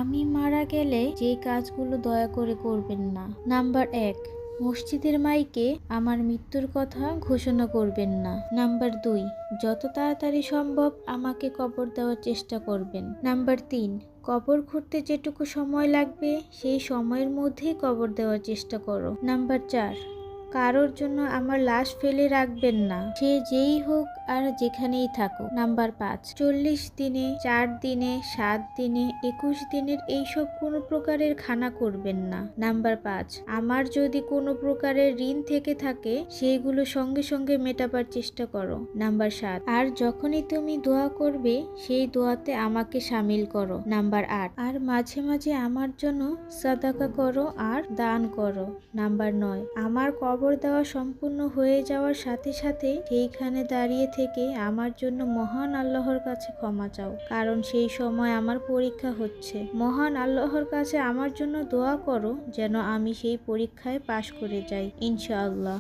আমি মারা গেলে যে কাজগুলো দয়া করে করবেন না। নাম্বার ১, মসজিদের মাইকে আমার মৃত্যুর কথা ঘোষণা করবেন না। নাম্বার ২, যত তাড়াতাড়ি সম্ভব আমাকে কবর দেওয়ার চেষ্টা করবেন। নাম্বার ৩, কবর খুঁড়তে যেটুকু সময় লাগবে সেই সময়ের মধ্যেই কবর দেওয়ার চেষ্টা করো। নাম্বার ৪, কারোর জন্য আমার লাশ ফেলে রাখবেন না, সে যেই হোক আর যেখানেই থাকুক। নাম্বার ৫, ৪০ দিনে, ৪ দিনে, ৭ দিনে, ২১ দিনের এইসব কোনো প্রকারের খানা করবেন না। নাম্বার ৫, আমার যদি কোনো প্রকারের ঋণ থেকে থাকে সেইগুলো সঙ্গে সঙ্গে মেটাবার চেষ্টা করো। নাম্বার ৭, আর যখনই তুমি দোয়া করবে সেই দোয়াতে আমাকে শামিল করো। নাম্বার ৮, আর মাঝে মাঝে আমার জন্য সাদাকা করো আর দান করো। নাম্বার ৯, আমার কবর দেওয়া সম্পূর্ণ হয়ে যাওয়ার সাথে সাথে সেইখানে দাঁড়িয়ে থেকে আমার জন্য মহান আল্লাহর কাছে ক্ষমা চাও, কারণ সেই সময় আমার পরীক্ষা হচ্ছে। মহান আল্লাহর কাছে আমার জন্য দোয়া করো যেন আমি সেই পরীক্ষায় পাশ করে যাই ইনশাআল্লাহ।